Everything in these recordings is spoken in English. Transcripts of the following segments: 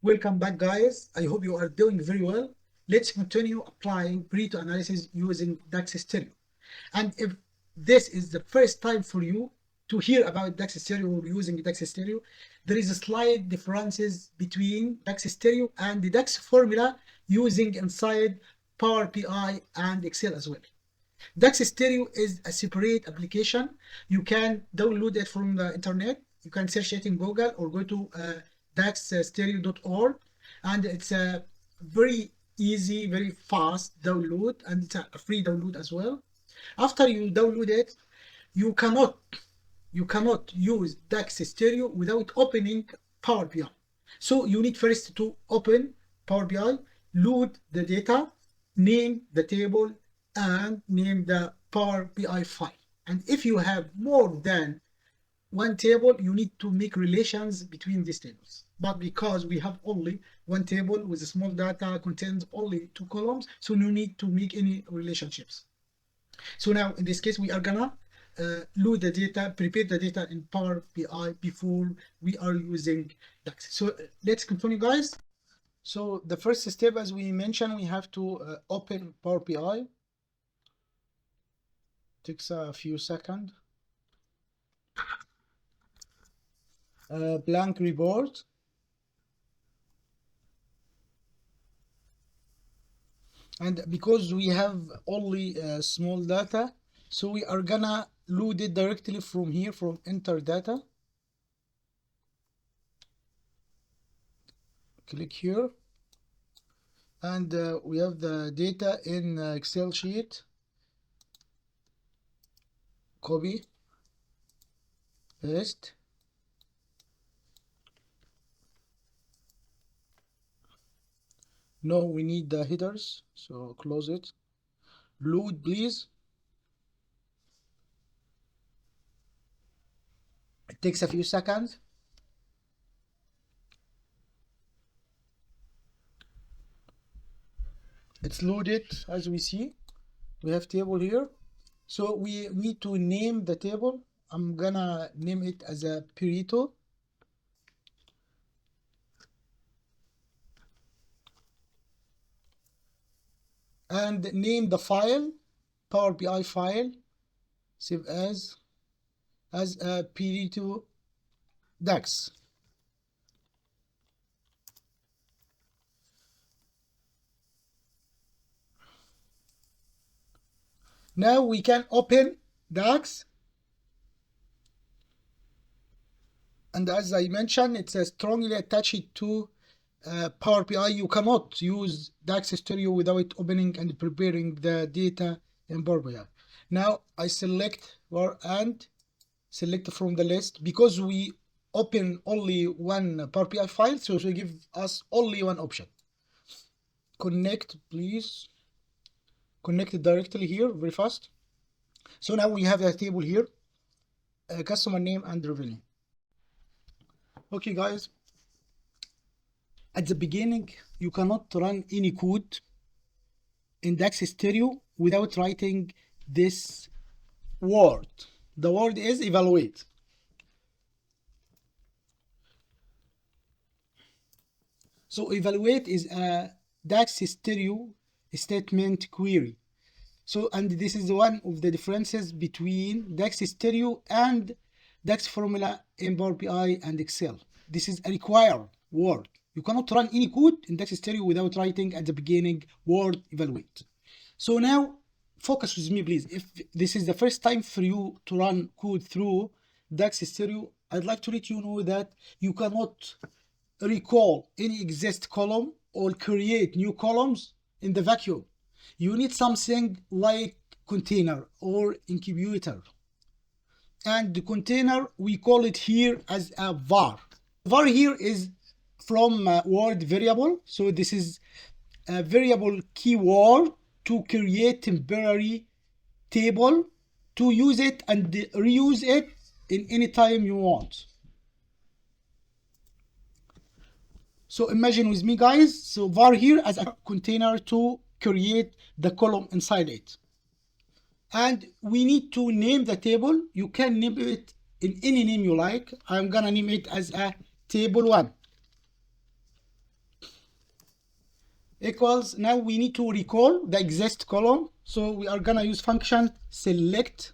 Welcome back, guys. I hope you are doing very well. Let's continue applying Pareto analysis using DAX Studio. And if this is the first time for you to hear about DAX Studio or using DAX Studio, there is a slight differences between DAX Studio and the DAX formula using inside Power BI and Excel as well. DAX Studio is a separate application. You can download it from the internet. You can search it in Google or go to daxstereo.org, and it's a very easy, very fast download, and it's a free download as well. After you download it, you cannot use DAX Stereo without opening Power BI. So you need first to open Power BI, load the data, name the table, and name the Power BI file. And if you have more than one table, you need to make relations between these tables. But because we have only one table with a small data contains only two columns, so no need to make any relationships. So now in this case, we are gonna load the data, prepare the data in Power BI before we are using DAX. So let's continue, guys. So the first step, as we mentioned, we have to open Power BI. Takes a few seconds. Blank report. And because we have only small data, so we are gonna load it directly from here, from enter data. Click here. And we have the data in Excel sheet. Copy, paste. No, we need the headers, so close it. Load, please. It takes a few seconds. It's loaded, as we see. We have table here. So we need to name the table. I'm gonna name it as a Pareto. And name the file, Power BI file, save as a Pareto DAX. Now we can open DAX. And as I mentioned, it's strongly attached to Power BI. You cannot use DAX Studio without opening and preparing the data in Power BI. Now I select and select from the list because we open only one Power BI file, so it will give us only one option. Connect, please. Connect it directly here, very fast. So now we have a table here, customer name and revenue. Okay, guys. At the beginning, you cannot run any code in DAX Studio without writing this word. The word is evaluate. So evaluate is a DAX Studio statement query. So, and this is one of the differences between DAX Studio and DAX formula in Power BI and Excel. This is a required word. You cannot run any code in DAX Studio without writing at the beginning word evaluate. So now focus with me, please. If this is the first time for you to run code through DAX Studio, I'd like to let you know that you cannot recall any exist column or create new columns in the vacuum. You need something like container or incubator. And the container, we call it here as a var. Var here is from word variable. So this is a variable keyword to create temporary table to use it and reuse it in any time you want. So imagine with me, guys, so var here as a container to create the column inside it. And we need to name the table. You can name it in any name you like. I'm gonna name it as a table 1. equals. Now we need to recall the exist column, so we are gonna use function select.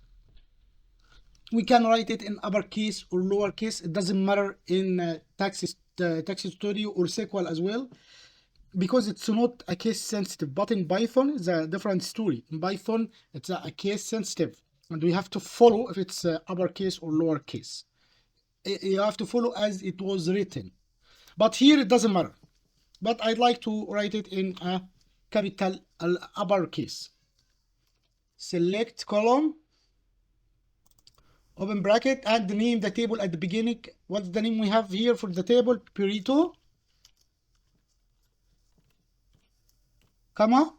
We can write it in uppercase or lowercase, it doesn't matter in DAX Studio or SQL as well, because it's not a case sensitive. But in Python it's a different story. In Python it's a case sensitive, and we have to follow if it's uppercase or lowercase. You have to follow as it was written, but here it doesn't matter. But I'd like to write it in a capital uppercase. Select column, open bracket, and name the table at the beginning. What's the name we have here for the table? Pareto, comma.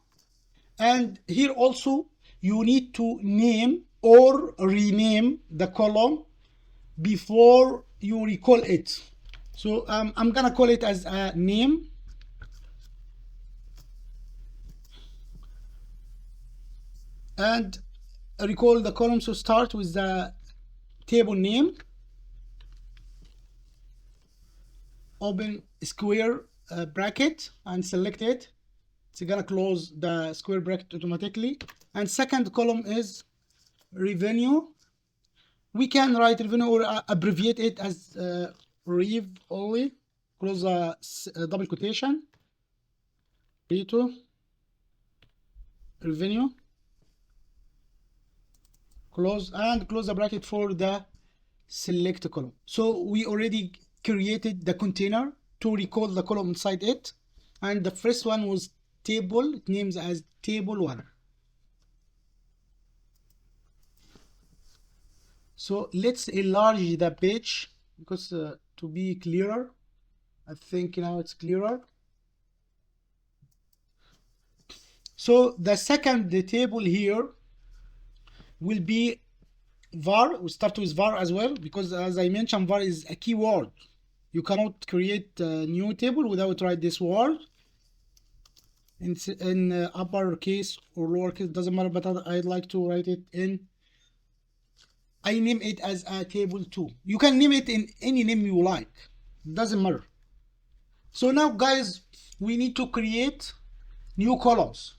And here also you need to name or rename the column before you recall it. So I'm gonna call it as a name, and recall the column. So start with the table name, open square bracket and select it. It's gonna close the square bracket automatically. And second column is revenue. We can write revenue or abbreviate it as rev only. Close a double quotation. Pareto revenue. Close and close the bracket for the select column. So we already created the container to recall the column inside it, and the first one was table. It names as table 1. So let's enlarge the page because to be clearer. I think now it's clearer. So the second table here will be var. We start with var as well, because as I mentioned, var is a keyword. You cannot create a new table without write this word in uppercase or lowercase, doesn't matter, but I'd like to write it in. I name it as a table 2. You can name it in any name you like, doesn't matter. So now guys, we need to create new columns.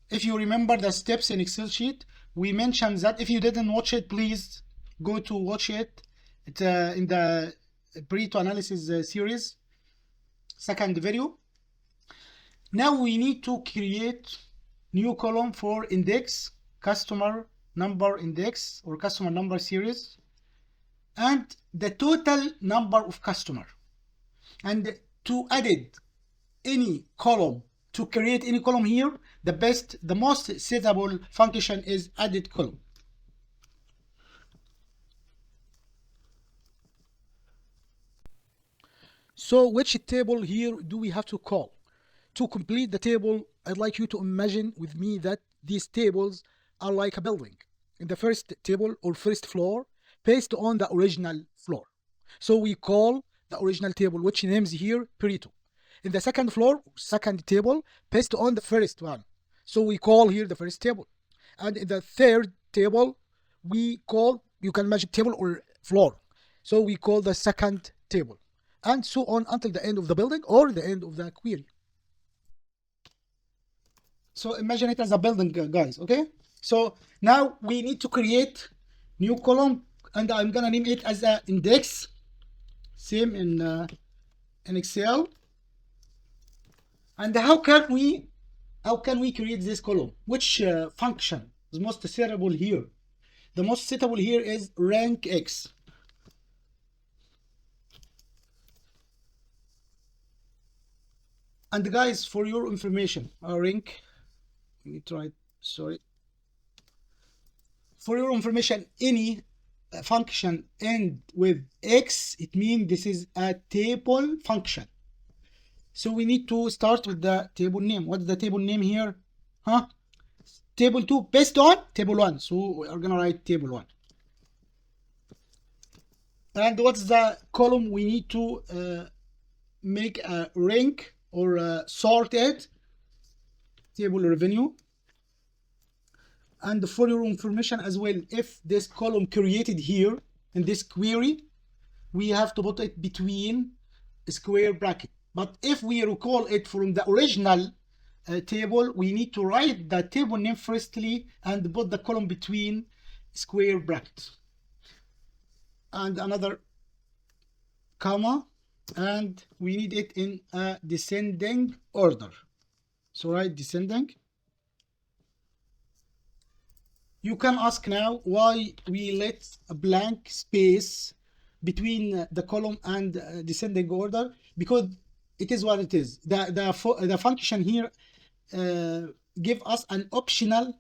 If you remember the steps in Excel sheet, we mentioned that. If you didn't watch it, please go to watch it. It's in the Pareto Analysis Series, second video. Now we need to create new column for index, customer number index or customer number series, and the total number of customer. And to add any column, to create any column here, the most suitable function is added column. So which table here do we have to call? To complete the table, I'd like you to imagine with me that these tables are like a building. In the first table or first floor, based on the original floor. So we call the original table, which names here Pareto. In the second floor, second table, based on the first one. So we call here the first table. And in the third table, we call, you can imagine table or floor. So we call the second table. And so on until the end of the building or the end of the query. So imagine it as a building, guys, okay? So now we need to create new column, and I'm gonna name it as an index. Same in Excel. And how can we create this column? Which function is most suitable here? The most suitable here is rank X. And guys, for your information, rank. Let me try. Sorry. For your information, any function end with X, it means this is a table function. So we need to start with the table name. What's the table name here? Table 2 based on table 1. So we are gonna write table 1. And what's the column we need to make a rank or sort it? Table revenue. And for your information as well, if this column created here in this query, we have to put it between a square bracket. But if we recall it from the original table, we need to write the table name firstly and put the column between square brackets and another comma, and we need it in a descending order. So write descending. You can ask now why we let a blank space between the column and descending order, because it is what it is. The function here give us an optional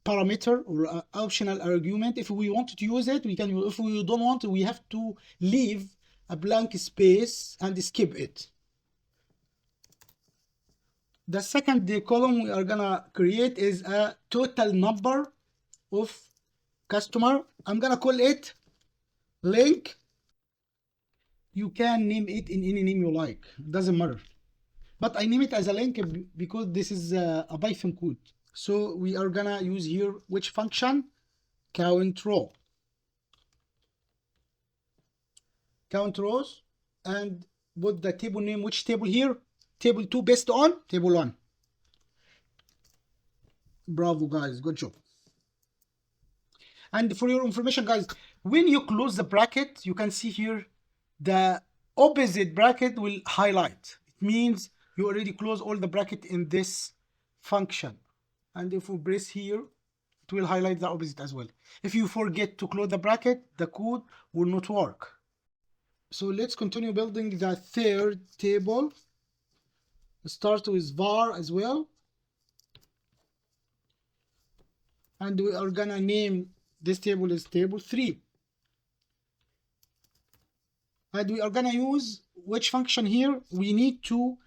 parameter or optional argument. If we want to use it, we can. If we don't want to, we have to leave a blank space and skip it. The second column we are gonna create is a total number of customer. I'm gonna call it link. You can name it in any name you like, doesn't matter, but I name it as a link because this is a Python code. So we are gonna use here which function? Count row. Count rows and put the table name. Which table here? Table 2 based on table 1. Bravo guys, good job. And for your information guys, when you close the bracket, you can see here the opposite bracket will highlight. It means you already close all the bracket in this function. And if we press here, it will highlight the opposite as well. If you forget to close the bracket, the code will not work. So let's continue building the third table. Start with var as well. And we are gonna name this table as table 3. And we are gonna use which function here? We need to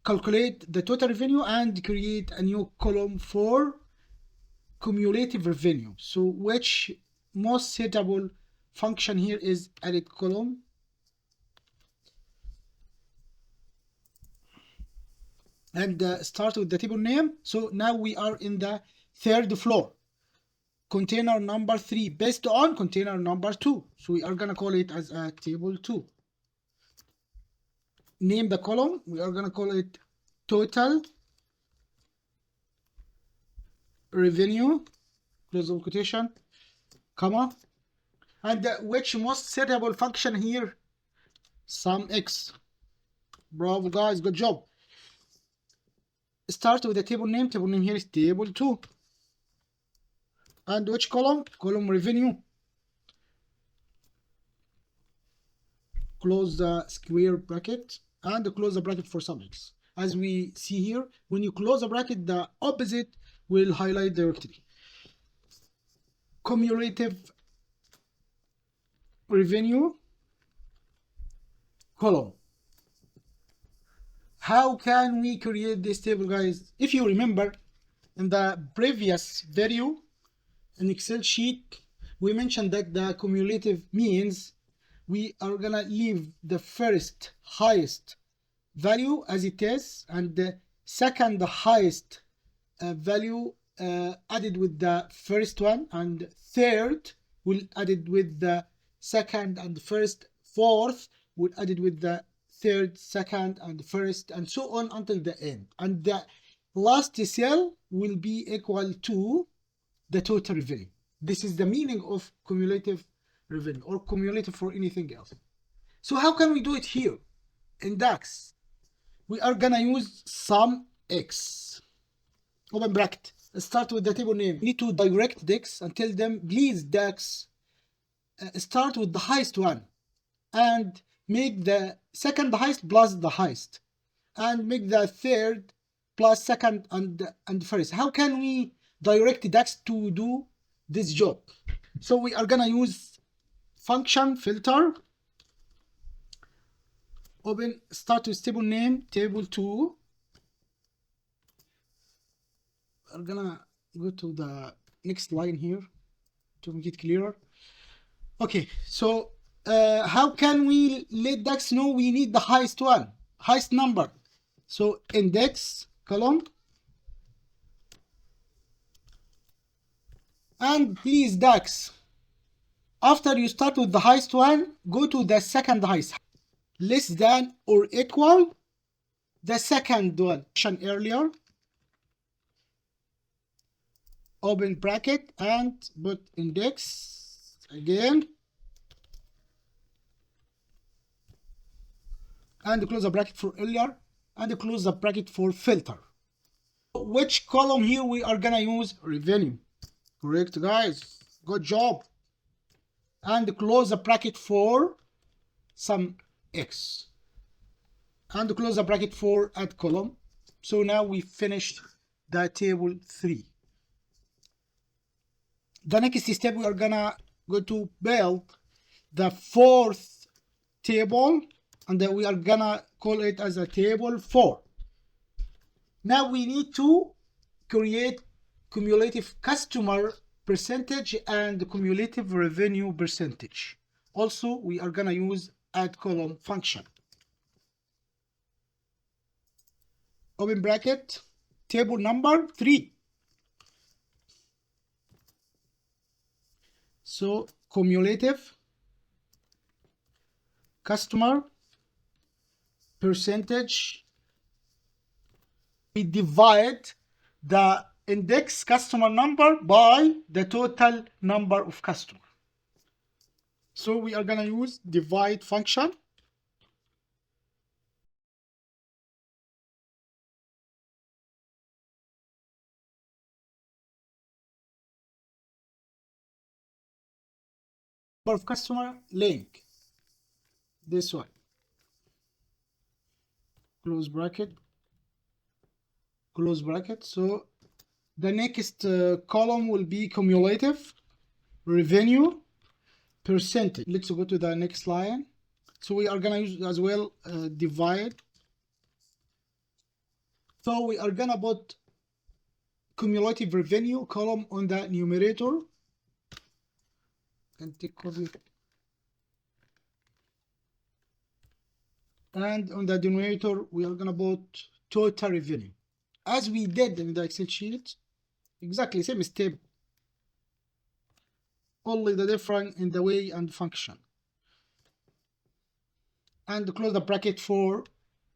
calculate the total revenue and create a new column for cumulative revenue. So which most suitable function here is added column. And start with the table name. So now we are in the third floor. Container number 3 based on container number 2. So we are gonna call it as a table 2. Name the column. We are gonna call it total revenue, close of quotation, comma, and which most suitable function here? Sum x. Bravo guys, good job. Start with the table name. Table name here is table 2. And which column? Column revenue. Close the square bracket and close the bracket for sum x. As we see here, when you close the bracket, the opposite will highlight directly. Cumulative revenue column. How can we create this table, guys? If you remember, in the previous video in Excel sheet, we mentioned that the cumulative means we are gonna leave the first highest value as it is, and the second highest value added with the first one, and third will added with the second, and first, fourth will added with the third, second, and first, and so on until the end. And the last cell will be equal to the total revenue. This is the meaning of cumulative revenue, or cumulative for anything else. So how can we do it here in DAX? We are gonna use sum x. Open bracket. Start with the table name. We need to direct DAX and tell them, please DAX, start with the highest one and make the second highest plus the highest, and make the third plus second and first. How can we direct DAX to do this job? So we are gonna use function filter. Open, start with table name, table 2. I'm gonna go to the next line here to make it clearer. Okay, so how can we let DAX know we need the highest one, highest number? So index column, and please DAX, after you start with the highest one, go to the second highest, less than or equal the second one earlier. open bracket and put index again, and close the bracket for earlier, and close the bracket for filter. Which column here we are gonna use? Revenue. Correct, guys. Good job. And close the bracket for some X. And close the bracket for add column. So now we finished the table 3. The next step, we are gonna go to build the 4th table, and then we are gonna call it as a table 4. Now we need to create cumulative customer percentage and cumulative revenue percentage. Also, we are gonna use add column function. Open bracket, table number 3. So cumulative customer percentage, we divide the index customer number by the total number of customers. So we are gonna use divide function. Of customer link, this one, close bracket, close bracket. So the next column will be cumulative revenue percentage. Let's go to the next line. So we are gonna use as well divide. So we are gonna put cumulative revenue column on the numerator, and take copy, and on the denominator we are gonna put total revenue, as we did in the Excel sheet. Exactly same step, only the difference in the way and function. And close the bracket for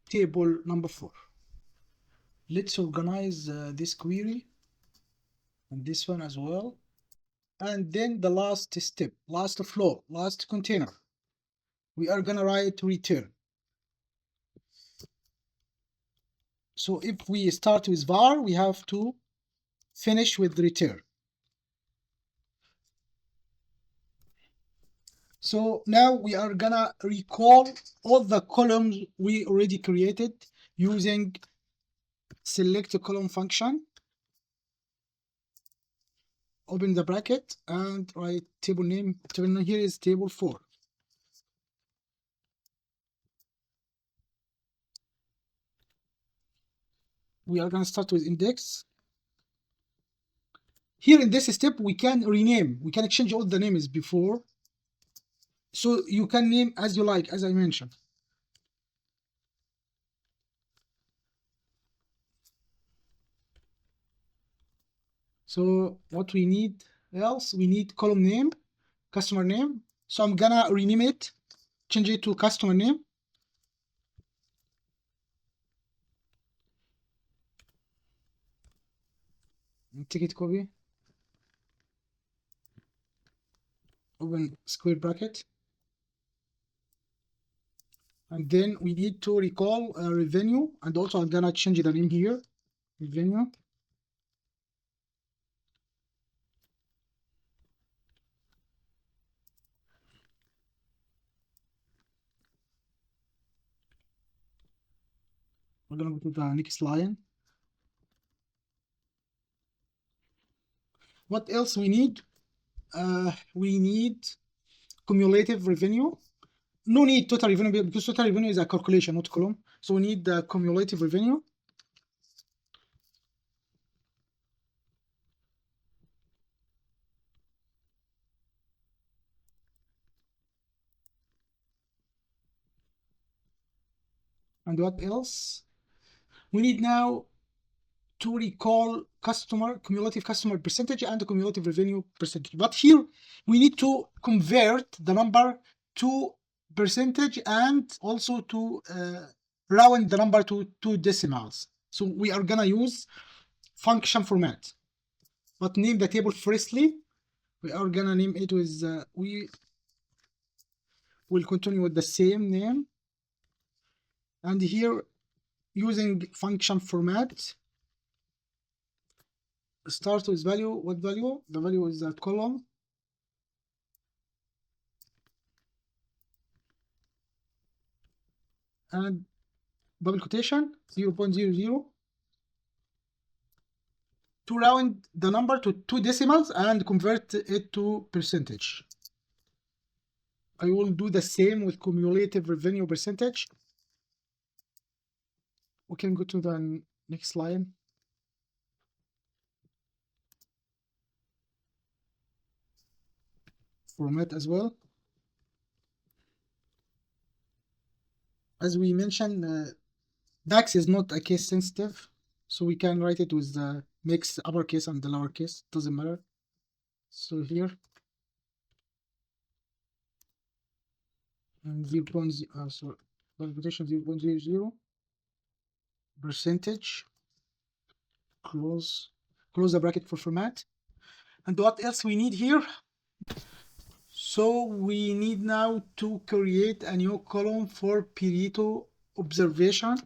table number 4. Let's organize this query and this one as well. And then the last step, last flow, last container, we are gonna write return. So if we start with var, we have to finish with return. So now we are gonna recall all the columns we already created using select column function. Open the bracket and write table name. Table name here is table 4. We are gonna start with index. Here in this step, we can rename. We can change all the names before. So you can name as you like, as I mentioned. So what we need else, we need column name, customer name. So I'm gonna rename it, change it to customer name. And take it copy. Open square bracket. And then we need to recall revenue, and also I'm gonna change the name here, revenue. We're gonna go to the next line. What else we need? We need cumulative revenue. No need total revenue, because total revenue is a calculation, not column. So we need the cumulative revenue. And what else? We need now to recall cumulative customer percentage and the cumulative revenue percentage. But here we need to convert the number to percentage and also to round the number to 2 decimals. So we are gonna use function format. but name the table firstly. We are gonna name it with, we will continue with the same name. And here, using function format, start with value. What value? The value is a column. And double quotation, 0.00, to round the number to 2 decimals and convert it to percentage. I will do the same with cumulative revenue percentage. We can go to the next line. Format as well. As we mentioned, DAX is not a case sensitive, so we can write it with the mix uppercase and the lowercase, doesn't matter. So here, and 0.0, sorry, quotation 0.00, percentage, close the bracket for format. And what else we need here? So we need now to create a new column for Pareto observation.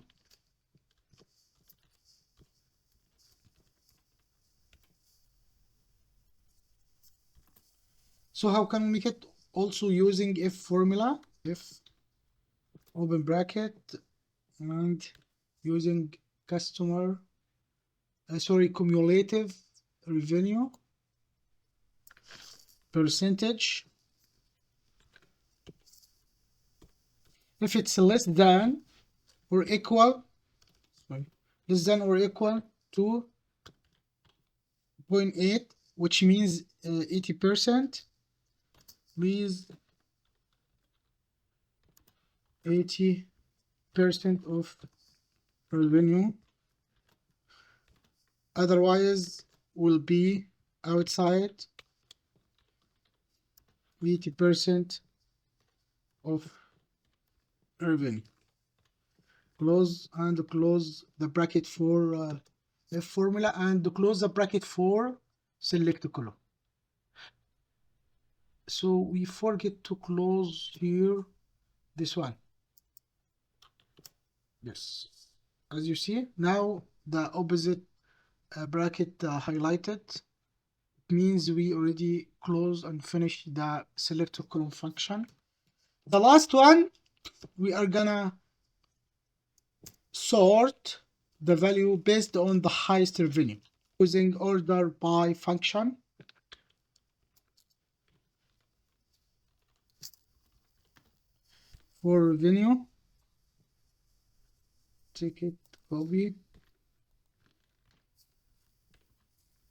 So how can we make it? Also using if formula, if open bracket, and using customer, cumulative revenue percentage. If it's less than or equal, less than or equal to 0.8, which means 80%, please 80% of revenue, otherwise will be outside 80% of revenue. Close the bracket for the formula and close the bracket for select column. So we forget to close here this one. Yes, as you see now the opposite bracket highlighted. It means we already closed and finished the select column function. The last one, we are gonna sort the value based on the highest revenue using order by function. For revenue, take it, copy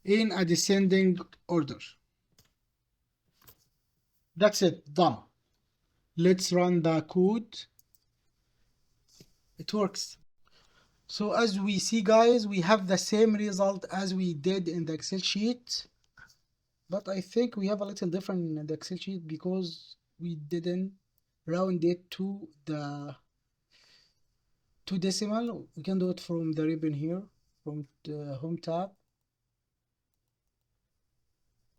in a descending order. That's it, done. Let's run the code. It works. So as we see, guys, we have the same result as we did in the Excel sheet, but I think we have a little different in the Excel sheet because we didn't round it to the 2 decimal. We can do it from the ribbon here, from the home tab.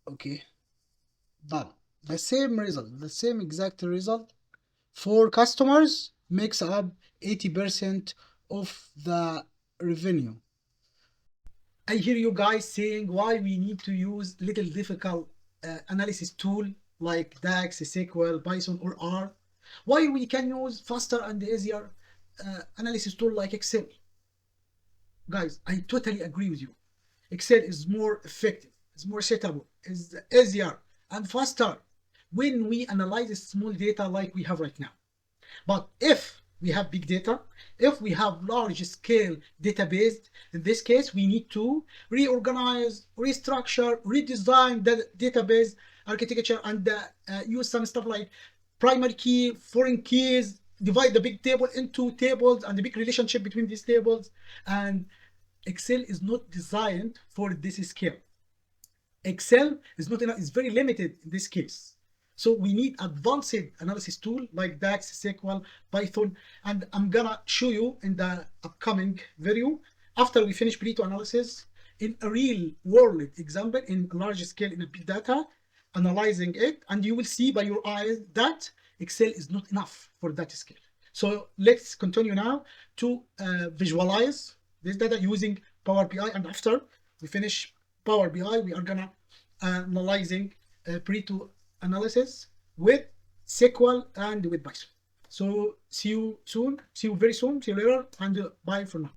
Okay, done. The same result, the same exact result for customers makes up 80% of the revenue. I hear you guys saying why we need to use little difficult analysis tool like DAX, SQL, Python, or R. Why we can use faster and easier analysis tool like Excel. Guys, I totally agree with you. Excel is more effective, is more suitable, is easier and faster when we analyze small data like we have right now. But if we have big data, if we have large scale database, in this case, we need to reorganize, restructure, redesign the database architecture and use some stuff like primary key, foreign keys, divide the big table into tables and the big relationship between these tables. And Excel is not designed for this scale. Excel is not enough, is very limited in this case. So we need advanced analysis tool like DAX, SQL, Python, and I'm gonna show you in the upcoming video after we finish Pareto analysis in a real world example, in a large scale, in a big data, analyzing it, and you will see by your eyes that Excel is not enough for that scale. So let's continue now to visualize this data using Power BI, and after we finish Power BI, we are gonna analyzing Pareto analysis with SQL and with Python. So see you soon, see you very soon, see you later, and bye for now.